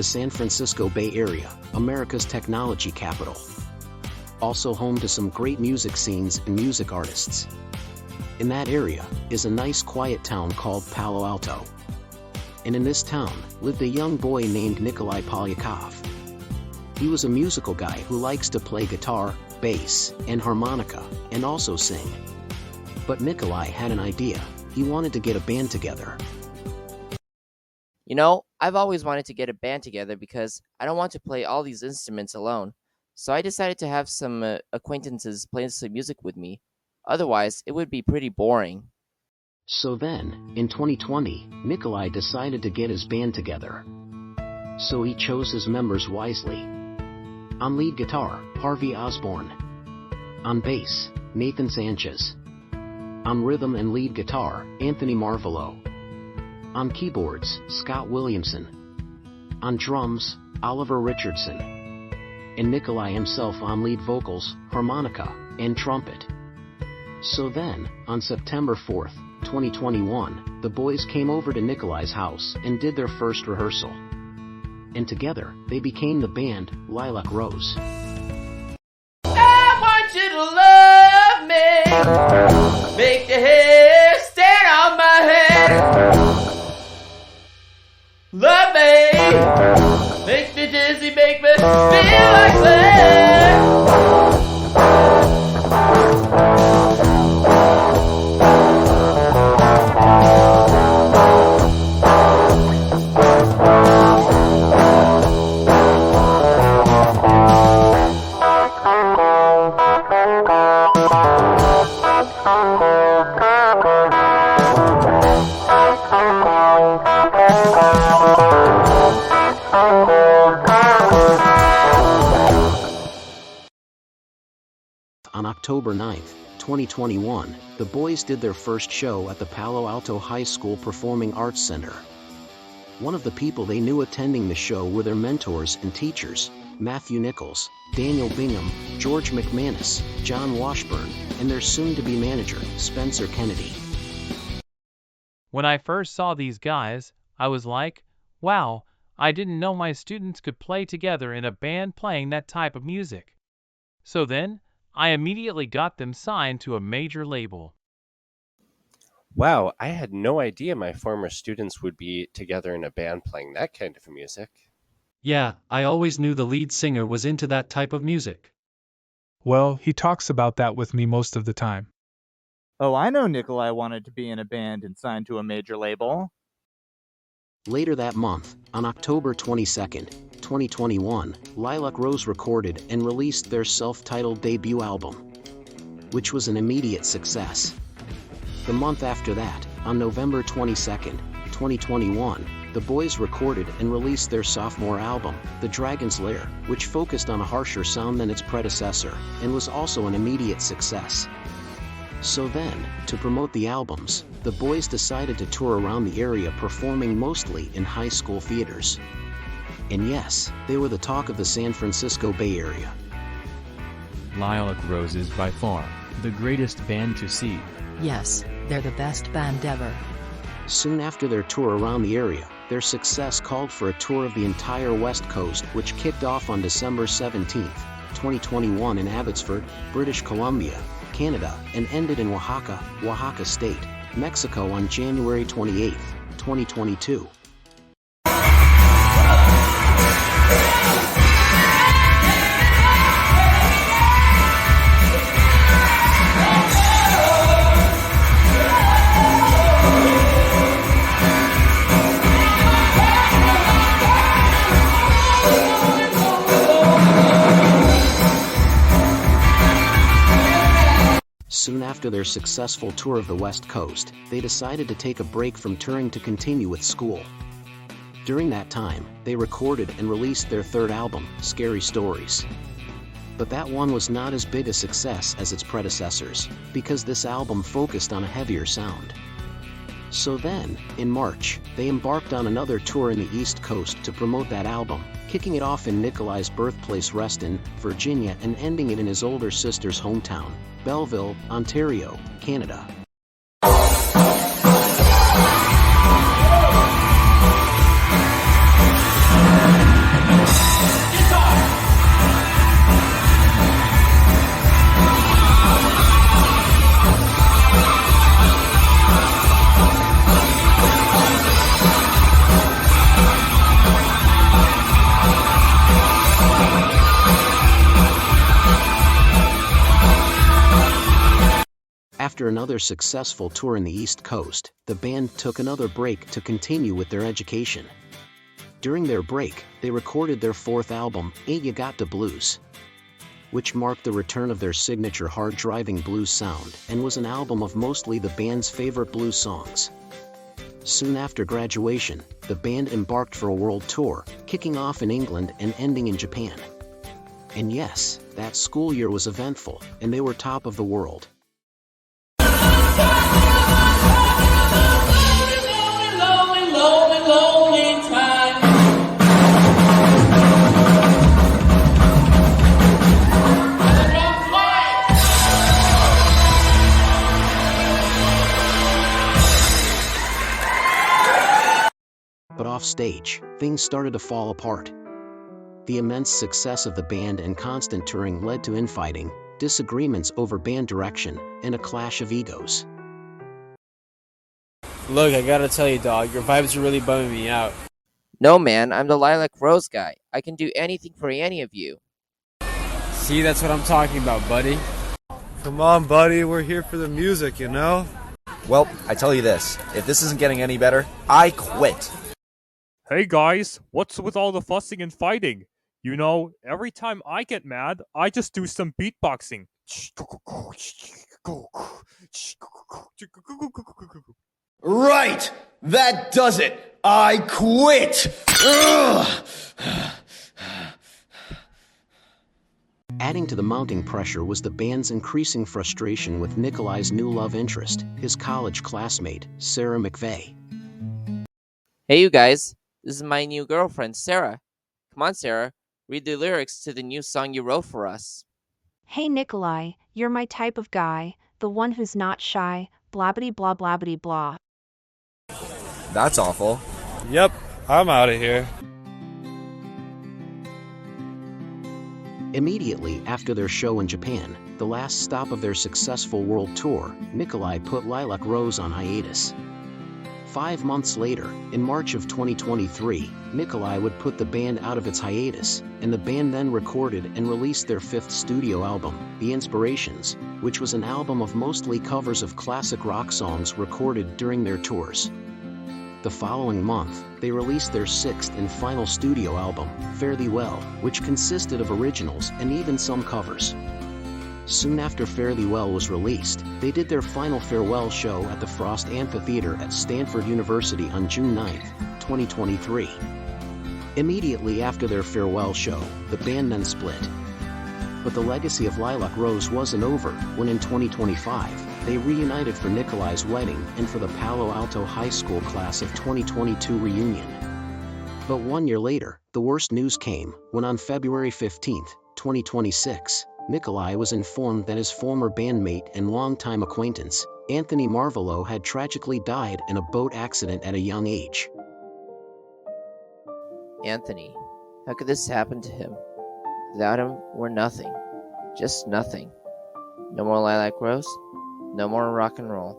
the San Francisco Bay Area, America's technology capital. Also home to some great music scenes and music artists. In that area is a nice quiet town called Palo Alto. And in this town lived a young boy named Nikolai Polyakov. He was a musical guy who likes to play guitar, bass, and harmonica, and also sing. But Nikolai had an idea. He wanted to get a band together. You know, I've always wanted to get a band together because I don't want to play all these instruments alone. So I decided to have some acquaintances play some music with me. Otherwise, it would be pretty boring. So then, in 2020, Nikolai decided to get his band together. So he chose his members wisely. On lead guitar, Harvey Osborne. On bass, Nathan Sanchez. On rhythm and lead guitar, Anthony Marvolo. On keyboards, Scott Williamson. On drums, Oliver Richardson. And Nikolai himself on lead vocals, harmonica, and trumpet. So then, on September 4th, 2021, the boys came over to Nikolai's house and did their first rehearsal. And together, they became the band Lilac Rose. I want you to love me, make the hair stand on my head. Love me, make me dizzy, make me feel like that. On October 9th, 2021, the boys did their first show at the Palo Alto High School Performing Arts Center. One of the people they knew attending the show were their mentors and teachers, Matthew Nichols, Daniel Bingham, George McManus, John Washburn, and their soon-to-be manager, Spencer Kennedy. When I first saw these guys, I was like, wow, I didn't know my students could play together in a band playing that type of music. So then, I immediately got them signed to a major label. Wow, I had no idea my former students would be together in a band playing that kind of music. Yeah, I always knew the lead singer was into that type of music. Well, he talks about that with me most of the time. Oh, I know Nikolai wanted to be in a band and signed to a major label. Later that month, on October 22nd, 2021, Lilac Rose recorded and released their self-titled debut album, which was an immediate success. The month after that, on November 22nd, 2021, the boys recorded and released their sophomore album, The Dragon's Lair, which focused on a harsher sound than its predecessor, and was also an immediate success. So then, to promote the albums, the boys decided to tour around the area performing mostly in high school theaters. And yes, they were the talk of the San Francisco Bay Area. Lilac Rose is by far the greatest band to see. Yes, they're the best band ever. Soon after their tour around the area, their success called for a tour of the entire West Coast, which kicked off on December 17, 2021 in Abbotsford, British Columbia, Canada, and ended in Oaxaca, Oaxaca State, Mexico on January 28, 2022. Soon after their successful tour of the West Coast, they decided to take a break from touring to continue with school. During that time, they recorded and released their third album, Scary Stories. But that one was not as big a success as its predecessors, because this album focused on a heavier sound. So then, in March, they embarked on another tour in the East Coast to promote that album, kicking it off in Nikolai's birthplace Reston, Virginia, and ending it in his older sister's hometown, Belleville, Ontario, Canada. After another successful tour in the East Coast, the band took another break to continue with their education. During their break, they recorded their fourth album, Ain't Ya Got the Blues, which marked the return of their signature hard-driving blues sound and was an album of mostly the band's favorite blues songs. Soon after graduation, the band embarked for a world tour, kicking off in England and ending in Japan. And yes, that school year was eventful, and they were top of the world. But off stage, things started to fall apart. The immense success of the band and constant touring led to infighting, disagreements over band direction, and a clash of egos. Look, I gotta tell you, dog, your vibes are really bumming me out. No, man, I'm the Lilac Rose guy. I can do anything for any of you. See, that's what I'm talking about, buddy. Come on, buddy, we're here for the music, you know? Well, I tell you this, if this isn't getting any better, I quit. Hey guys, what's with all the fussing and fighting? You know, every time I get mad, I just do some beatboxing. Right! That does it! I quit! Ugh. Adding to the mounting pressure was the band's increasing frustration with Nikolai's new love interest, his college classmate, Sarah McVeigh. Hey you guys, this is my new girlfriend, Sarah. Come on, Sarah, read the lyrics to the new song you wrote for us. Hey Nikolai, you're my type of guy, the one who's not shy, blabbity blah blabbity blah. That's awful. Yep, I'm out of here. Immediately after their show in Japan, the last stop of their successful world tour, Nikolai put Lilac Rose on hiatus. 5 months later, in March of 2023, Nikolai would put the band out of its hiatus, and the band then recorded and released their fifth studio album, The Inspirations, which was an album of mostly covers of classic rock songs recorded during their tours. The following month, they released their sixth and final studio album, Fare Thee Well, which consisted of originals and even some covers. Soon after Fare Thee Well was released, they did their final farewell show at the Frost Amphitheater at Stanford University on June 9, 2023. Immediately after their farewell show, the band then split. But the legacy of Lilac Rose wasn't over when in 2025, they reunited for Nikolai's wedding and for the Palo Alto High School class of 2022 reunion. But 1 year later, the worst news came when on February 15, 2026, Nikolai was informed that his former bandmate and longtime acquaintance, Anthony Marvolo, had tragically died in a boat accident at a young age. Anthony, how could this happen to him? Without him, we're nothing. Just nothing. No more Lilac Rose, no more rock and roll.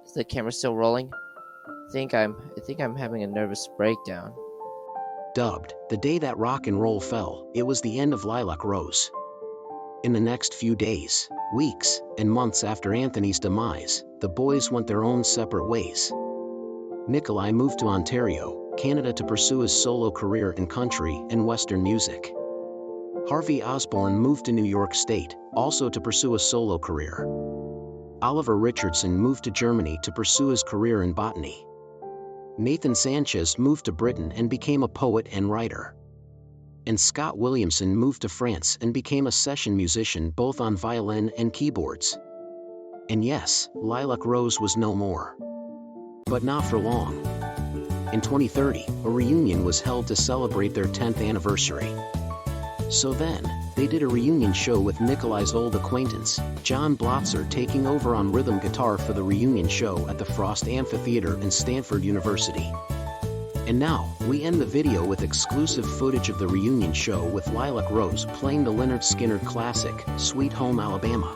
Is the camera still rolling? I think I'm having a nervous breakdown. Dubbed the day that rock and roll fell, it was the end of Lilac Rose. In the next few days, weeks, and months after Anthony's demise, the boys went their own separate ways. Nikolai moved to Ontario, Canada to pursue his solo career in country and western music. Harvey Osborne moved to New York State, also to pursue a solo career. Oliver Richardson moved to Germany to pursue his career in botany. Nathan Sanchez moved to Britain and became a poet and writer. And Scott Williamson moved to France and became a session musician both on violin and keyboards. And yes, Lilac Rose was no more. But not for long. In 2030, a reunion was held to celebrate their 10th anniversary. So then, they did a reunion show with Nikolai's old acquaintance, John Blotzer, taking over on rhythm guitar for the reunion show at the Frost Amphitheater in Stanford University. And now, we end the video with exclusive footage of the reunion show with Lilac Rose playing the Lynyrd Skynyrd classic, Sweet Home Alabama.